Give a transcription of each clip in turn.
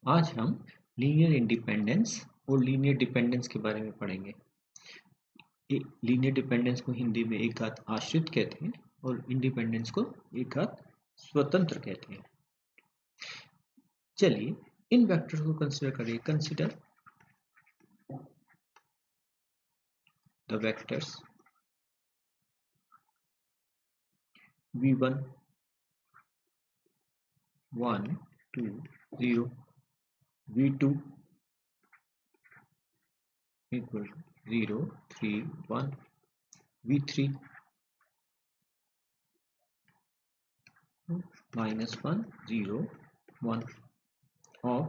आज हम linear independence और लीनियर डिपेंडेंस के बारे में पढ़ेंगे। लीनियर डिपेंडेंस को हिंदी में एकाध आश्रित कहते हैं और इंडिपेंडेंस को एकाध स्वतंत्र कहते हैं। चलिए इन वेक्टर्स को कंसीडर करिए। Consider the vectors v1 1 2 0 v2 equal to 0 3 1 v3 minus 1 0 1 और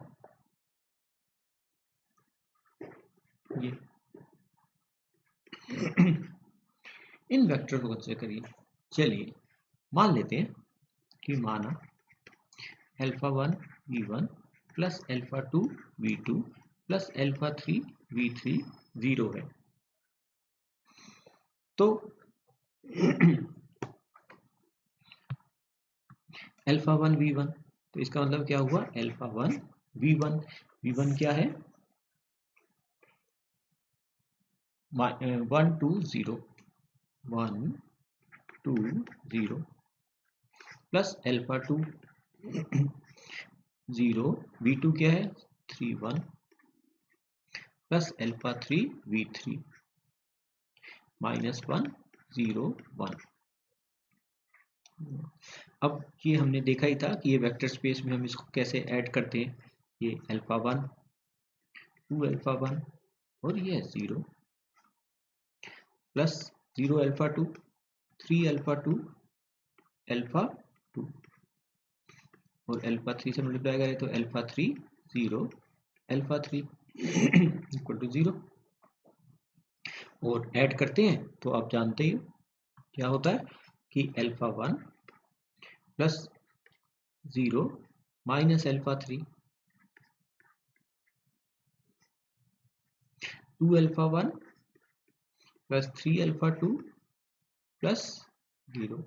ये इन वेक्टर को कंसीडर करिए। चलिए मान लेते हैं कि माना α1 v1 plus α2 v2 plus α3 v3 0 है। तो α1 v1 तो इसका मतलब क्या हुआ? α1 v1 v1 क्या है? 1 2 0 1 2 0 प्लस α2 0 v2 क्या है? 3 1 प्लस α3 v3 -1 0 1। अब ये हमने देखा ही था कि ये वेक्टर स्पेस में हम इसको कैसे ऐड करते हैं। ये α1 2 α1 और ये 0 प्लस 0 α2 3 α2 α2 और α3 से मल्टीप्लाई करें तो α3 0 α3 इक्वल टू 0 और ऐड करते हैं तो आप जानते ही क्या होता है कि α1 प्लस 0 माइनस α3 2 α1 प्लस 3 α2 प्लस 0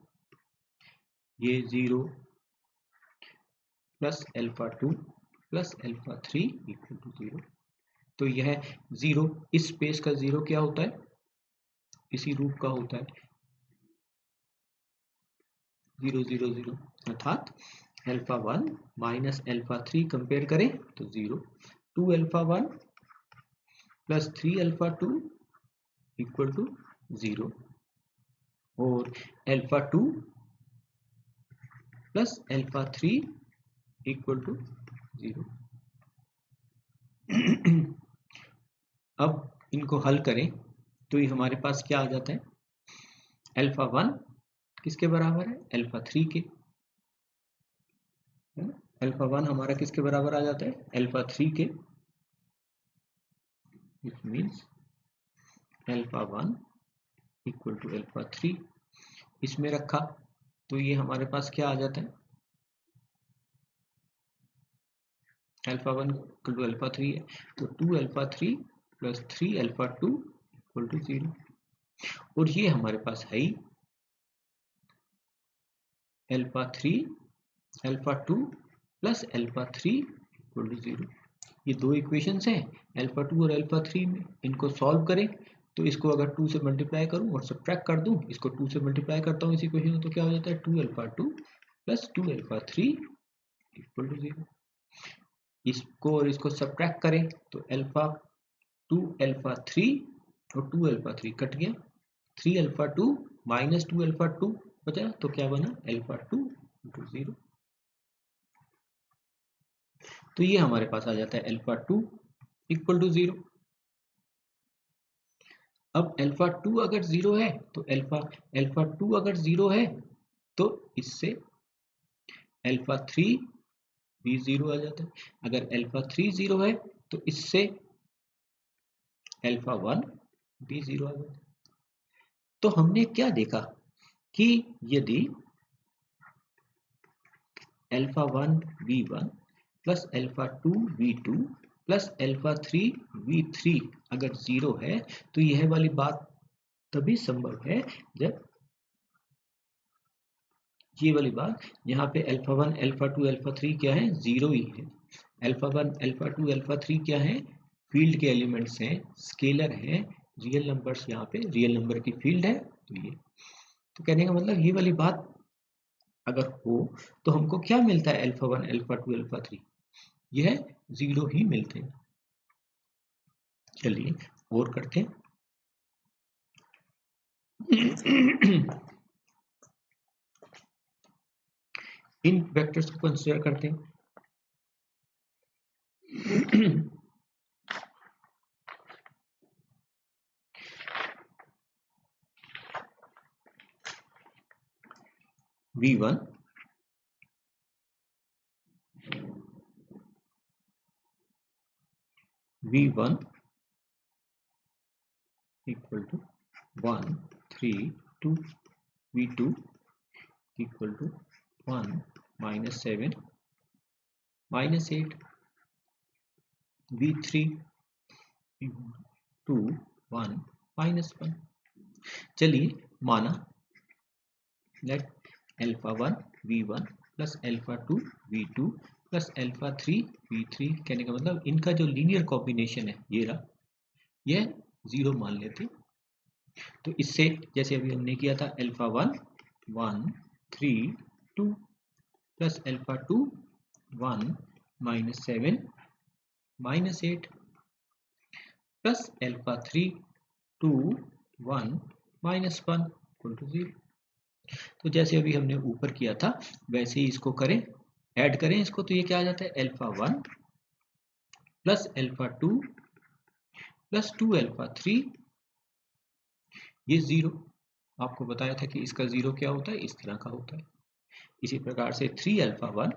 ये 0 प्लस α2 प्लस α3 इक्वल टू 0। तो यह 0 इस स्पेस का 0 क्या होता है? इसी रूप का होता है 0 0 0 अर्थात α1 माइनस α3 कंपेयर करें तो 0 2 α1 प्लस 3 α2 इक्वल टू 0 और α2 प्लस α3 इक्वल टू 0। अब इनको हल करें तो ये हमारे पास क्या आ जाता है? α1 किसके बराबर है? α3 के। α1 हमारा किसके बराबर आ जाता है? α3 के। इट मीन्स α1 इक्वल टू α3 इसमें रखा तो ये हमारे पास क्या आ जाता है? α1 इक्वल टू α3 है तो 2 α3 प्लस 3 α2 इक्वल टू 0 और ये हमारे पास है ही α3 α2 प्लस α3 इक्वल टू 0। ये दो इक्वेशंस हैं α2 और α3 में। इनको सॉल्व करें तो इसको अगर 2 से मल्टीप्लाई करूं और सब्ट्रैक्ट कर दूं, इसको 2 से मल्टीप्लाई करता हूं इस इक्वेशन में तो क्या हो जाता है? 2 α2 प्लस 2 α3 इक्वल टू 0। इसको और इसको सब्ट्रैक्ट करें तो α2 α3 और 2 α3 कट गया 3 α2 माइनस 2 α2 बचा तो क्या बना? α2 इंटू 0। तो ये हमारे पास आ जाता है α2 इक्वल टू 0। अब α2 अगर 0 है तो α2 अगर 0 है तो इससे α3 भी 0 आ जाता है। अगर α3 0 है तो इससे α1 भी 0 आ जाता है। तो हमने क्या देखा कि यदि α1 v1 plus α2 v2 plus α3 v3 अगर 0 है तो यह वाली बात तभी संभव है जब ये वाली बात, यहाँ पे अल्फा 1 अल्फा 2 अल्फा 3 क्या है, जीरो ही है। अल्फा 1 अल्फा 2 अल्फा 3 क्या है, फील्ड के एलिमेंट्स हैं, स्केलर हैं, रियल नंबर्स, यहाँ पे रियल नंबर की फील्ड है। तो ये, तो कहने का मतलब ये वाली बात अगर हो तो हमको क्या मिलता है, अल्फा 1 अल्फा 2 अल्फा 3, यह जीरो ही मिलते हैं। चलिए और करते हैं। इन वेक्टर्स को कंसीडर करते हैं। v1 v1 equal to 1 3 2, v2 equal to 1 minus 7 minus 8, v3 2 1 minus 1। चलिए माना let alpha 1 v1 plus alpha 2 v2 plus alpha 3 v3, कहने का मतलब इनका जो लीनियर कॉम्बिनेशन है ये रहा, यह जीरो मान लेते। तो इससे जैसे अभी हमने किया था alpha 1 1 3 2 plus alpha 2 1 minus 7 minus 8 plus alpha 3 2 1 minus 1 equal to 0। तो जैसे अभी हमने ऊपर किया था वैसे ही इसको करें, ऐड करें इसको, तो ये क्या आ जाता है, alpha 1 plus alpha 2 plus 2 alpha 3, ये जीरो। आपको बताया था कि इसका जीरो क्या होता है, इस तरह का होता है। इसी प्रकार से 3 alpha 1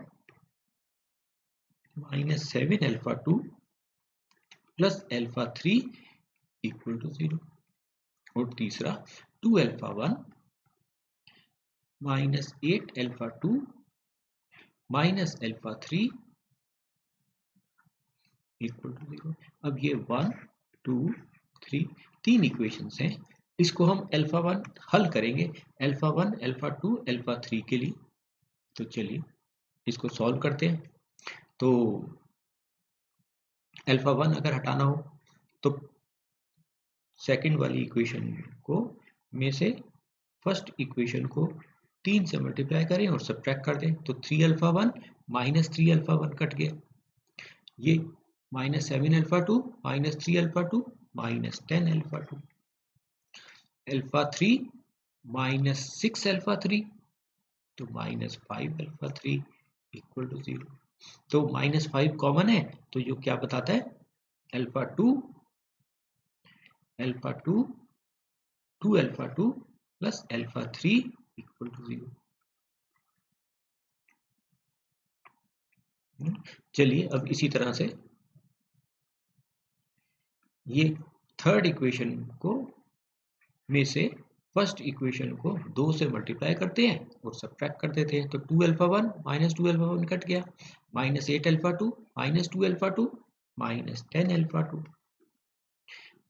minus 7 alpha 2 plus alpha 3 equal to 0। और तीसरा 2 alpha 1 minus 8 alpha 2 minus alpha 3 equal to 0। अब ये 1 2 3 तीन इक्वेशंस हैं, इसको हम अल्फा 1 हल करेंगे, अल्फा 1 अल्फा 2 अल्फा 3 के लिए। तो चलिए इसको सॉल्व करते हैं। तो अल्फा 1 अगर हटाना हो तो सेकंड वाली इक्वेशन को में से फर्स्ट इक्वेशन को 3 से मल्टीप्लाई करें और सब्ट्रैक्ट कर दें। तो 3 अल्फा 1 माइनस 3 अल्फा 1 कट गया, ये minus 7 alpha 2 minus 3 alpha 2 minus 10 alpha 2, alpha 3 minus 6 alpha 3, तो माइनस 5 अल्फा 3 इक्वल टू 0। तो माइनस 5 कॉमन है, तो ये क्या बताता है, alpha 2 alpha 2 2 alpha 2 plus alpha 3 equal to 0। चलिए अब इसी तरह से ये थर्ड इक्वेशन को में से फर्स्ट इक्वेशन को 2 से मल्टीप्लाई करते हैं और सब्ट्रैक्ट कर देते हैं। तो 2 अल्फा 1 माइनस 2 अल्फा 1 कट गया, minus 8 alpha 2 minus 2 alpha 2 minus 10 alpha 2,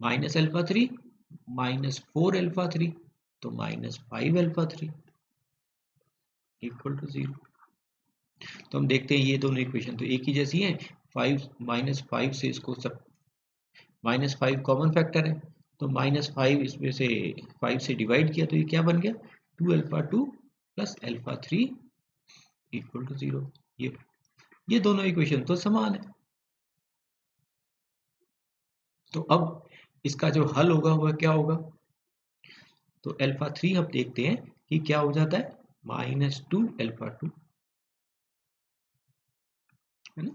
minus alpha 3 minus 4 alpha 3, तो माइनस 5 अल्फा 3 इक्वल टू 0। तो हम देखते हैं ये दोनों इक्वेशन तो एक ही जैसी हैं। 5 माइनस 5 से इसको सब, माइनस 5 कॉमन फैक्टर है, तो माइनस 5 इसमें से 5 से डिवाइड किया तो ये क्या बन गया, 2 alpha 2 plus alpha 3 equal to 0। ये दोनों इक्वेशन तो समान है। तो अब इसका जो हल होगा वह क्या होगा, तो अल्फा 3 अब देखते हैं कि क्या हो जाता है, माइनस 2 अल्फा 2, है ना।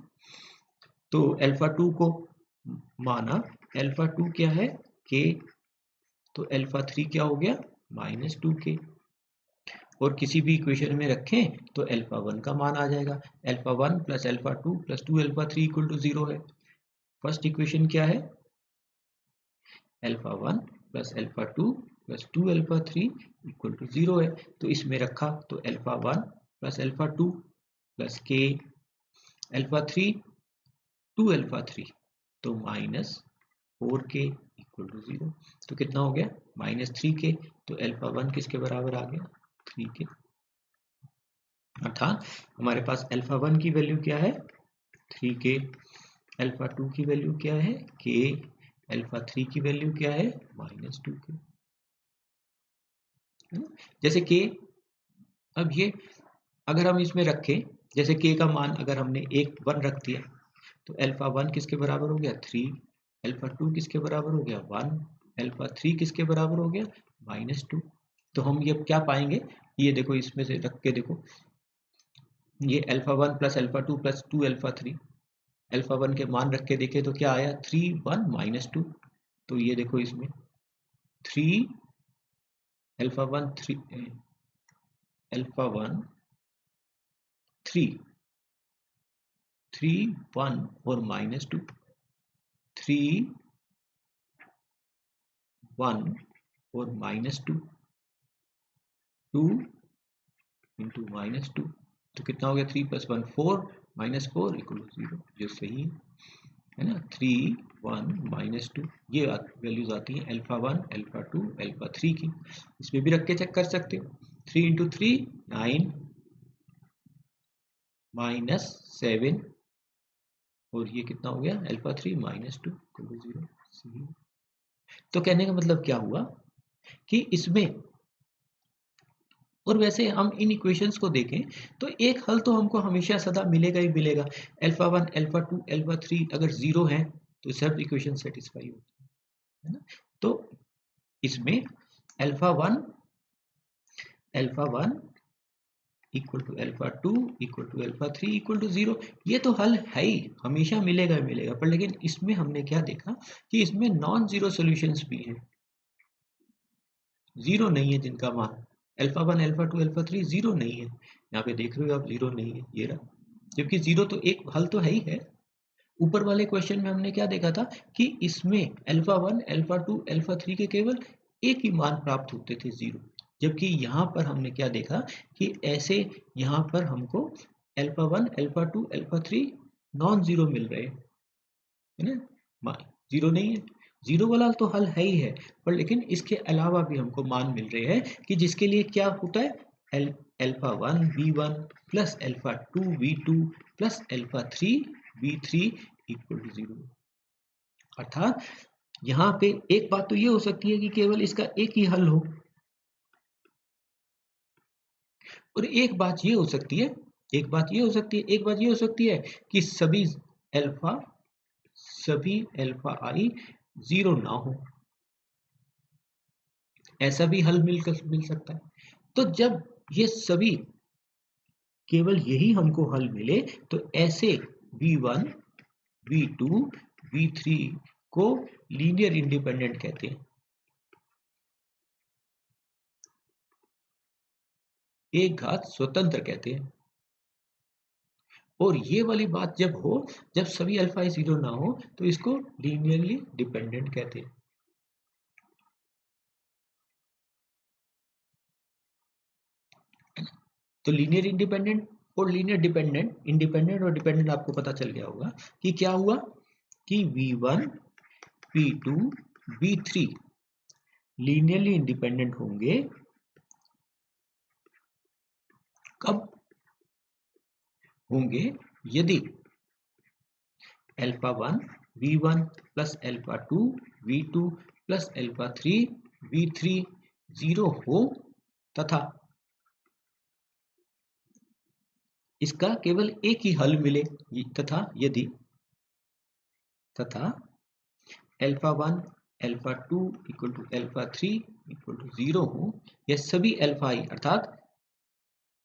तो अल्फा 2 को माना, अल्फा 2 क्या है, के, तो अल्फा 3 क्या हो गया, माइनस 2 के। और किसी भी इक्वेशन में रखें तो अल्फा 1 का मान आ जाएगा, alpha 1 plus alpha 2 plus 2 alpha 3 equal to 0 है। फर्स्ट इक्वेशन क्या है, alpha 1 plus alpha 2 plus 2 alpha 3 equal to 0 है। तो इसमें रखा तो अल्फा 1 प्लस अल्फा 2 प्लस के अल्फा 3 2 अल्फा 3, तो माइनस 4 के इक्वल टू 0। तो कितना हो गया, माइनस 3 के। तो अल्फा 1 किसके बराबर आ गया, 3 के। अर्थात हमारे पास अल्फा 1 की वैल्यू क्या है 3k, अल्फा 2 की वैल्यू क्या है k, अल्फा 3 की वैल्यू क्या है -2k। जैसे k, अब ये अगर हम इसमें रखें, जैसे k का मान अगर हमने 1 रख दिया तो अल्फा 1 किसके बराबर हो गया 3, अल्फा 2 किसके बराबर हो गया 1, अल्फा 3 किसके बराबर हो गया -2। तो हम ये क्या पाएंगे, ये देखो इसमें से रख के देखो, ये alpha 1 plus alpha 2 plus 2 alpha 3, alpha 1 के मान रख के देखे तो क्या आया 3 1 -2। तो ये देखो इसमें 3 अल्फा 1 3 अल्फा 1 3 3 1 और -2, 3 1 और -2, 2 इंटू -2, तो कितना हो गया 3 + 1 4, -4 = 0, जो सही है ना। 3 1 -2, ये वैल्यूज आती हैं अल्फा 1 अल्फा 2 अल्फा 3 की। इसमें भी रख के चेक कर सकते हो, 3 इंटू 3 9 -7, और ये कितना हो गया अल्फा 3 -2 = 0, सही। तो कहने का मतलब क्या हुआ कि इसमें, और वैसे हम इन इक्वेशंस को देखें तो एक हल तो हमको हमेशा सदा मिलेगा ही मिलेगा। अल्फा 1 अल्फा 2 अल्फा 3 अगर 0 है तो सब इक्वेशन सेटिस्फाई होती है ना। तो इसमें alpha 1 equal to alpha 2 equal to alpha 3 equal to 0, ये तो हल है ही, हमेशा मिलेगा ही मिलेगा। पर लेकिन इसमें हमने क्या देखा कि इसमें नॉन जीरो सॉल्यूशंस भी हैं, जीरो नहीं है जिनका मान अल्फा 1 अल्फा 2 अल्फा 3 जीरो नहीं है। यहाँ पे देख रहे हो आप, जीरो नहीं है, ये रहा, जबकि जीरो तो एक हल तो है ही है। ऊपर वाले क्वेश्चन में हमने क्या देखा था कि इसमें अल्फा 1 अल्फा 2 अल्फा 3 के केवल एक ही मान प्राप्त होते थे, जीरो। जबकि यहाँ पर हमने क्या देखा कि ऐसे यहाँ पर हमको alpha 1 alpha 2 alpha 3 non zero मिल रहे हैं, है ना, जीरो नहीं है। जीरो वाला तो हल है ही है, पर लेकिन इसके अलावा भी हमको मान मिल रहे हैं कि जिसके लिए क्या होता है alpha 1 v1 plus alpha 2 v2 plus alpha 3 v3 equal to 0। अर्थात यहाँ पे एक बात तो ये हो सकती है कि केवल इसका एक ही हल हो, और एक बात ये हो सकती है, एक बात ये हो सकती है, एक बात ये हो सकती है कि अल्फा सभी अल्फा आई जीरो ना हो, ऐसा भी हल मिल सकता है। तो जब ये सभी केवल यही हमको हल मिले तो ऐसे v1 v2 v3 को लीनियर इंडिपेंडेंट कहते हैं, एक घात स्वतंत्र कहते हैं। और ये वाली बात जब हो, जब सभी अल्फा जीरो ना हो, तो इसको लीनियरली डिपेंडेंट कहते हैं। तो लीनियर इंडिपेंडेंट और लीनियर डिपेंडेंट, इंडिपेंडेंट और डिपेंडेंट आपको पता चल गया होगा कि क्या हुआ कि v1 v2 v3 linearly independent होंगे कब होंगे, यदि alpha 1 v1 plus alpha 2 v2 plus alpha 3 v3 zero हो तथा इसका केवल एक ही हल मिले, तथा alpha 1 alpha 2 equal to alpha 3 equal to 0 हो, यह सभी अल्फा आई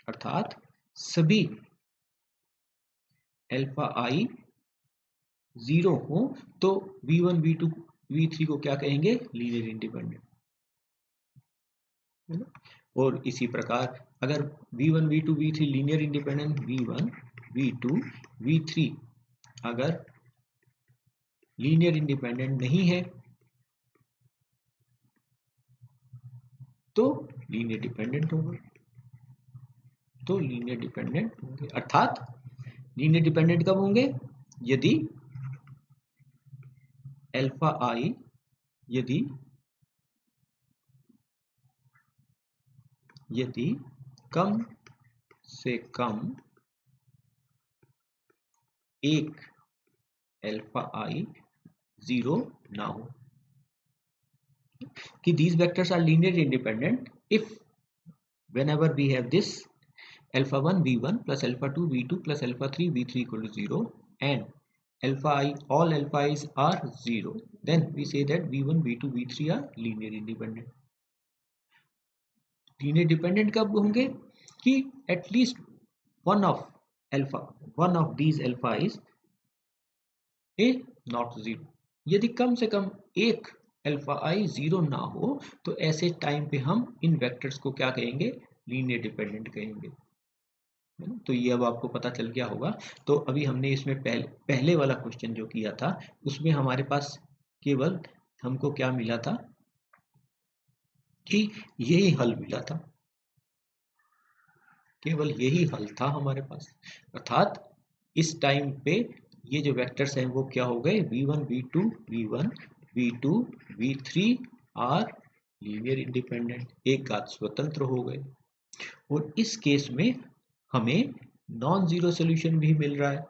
अर्थात सभी अल्फा आई 0 हो, तो v1 v2 v3 को क्या कहेंगे लीनियर इंडिपेंडेंट, है ना। और इसी प्रकार अगर v1 v2 v3 linear independent, v1 v2 v3 अगर लीनियर इंडिपेंडेंट नहीं है तो लीनियर डिपेंडेंट होगा, तो लीनियर डिपेंडेंट होंगे। अर्थात लीनियर डिपेंडेंट कब होंगे, यदि अल्फा आई यदि कम से कम एक अल्फा आई जीरो ना हो, कि these vectors are linearly independent if whenever we have this alpha 1 v1 plus alpha 2 v2 plus alpha 3 v3 equal to 0 and alpha I, all alpha i's are 0, then we say that v1 v2 v3 are linearly independent. Linear dependent कब होंगे? कि at least one of these alpha is a not zero. यदि कम से कम एक alpha आई zero ना हो तो ऐसे टाइम पे हम इन वेक्टर्स को क्या कहेंगे? लीनियर डिपेंडेंट कहेंगे। तो ये अब आपको पता चल गया होगा। तो अभी हमने इसमें पहले वाला क्वेश्चन जो किया था उसमें हमारे पास केवल हमको क्या मिला था कि यही हल मिला था, केवल यही हल था हमारे पास। अर्थात इस टाइम पे ये जो वेक्टर्स हैं वो क्या हो गए? v1 v2 v3 are linear independent, एक आध स्वतंत्र हो गए। और इस केस में हमें नॉन जीरो सोल्यूशन भी मिल रहा है,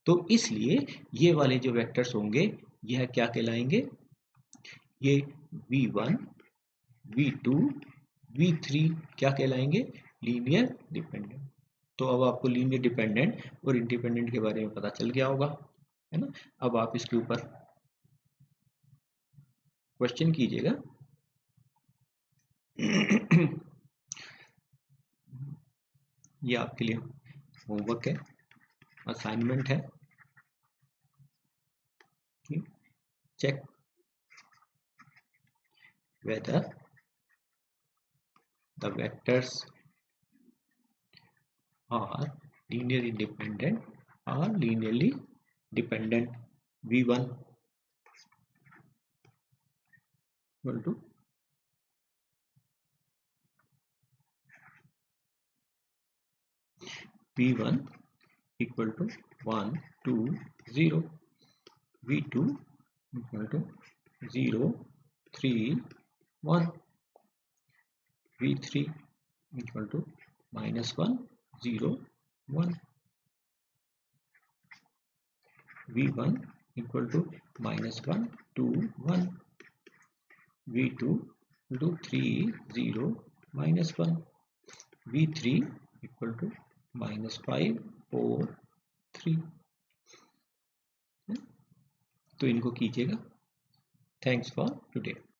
तो इसलिए ये वाले जो वेक्टर्स होंगे यह क्या कहलाएंगे? ये v1 v2 v3 क्या कहलाएंगे? Linear dependent. तो अब आपको लीनियर डिपेंडेंट और इंडिपेंडेंट के बारे में पता चल गया होगा, है ना? अब आप इसके ऊपर क्वेश्चन कीजिएगा। ये आपके लिए होमवर्क है, असाइनमेंट है। Check whether the vectors are linearly independent or linearly dependent. v1 equal to v1 equal to 1 2 0, v2 equal to 0 3 1, v3 equal to minus 1 0 1, v1 equal to minus 1 2 1, v2 equal to 3 0 minus 1, v3 equal to minus 5 4 3। तो इनको कीजिएगा। Thanks for today.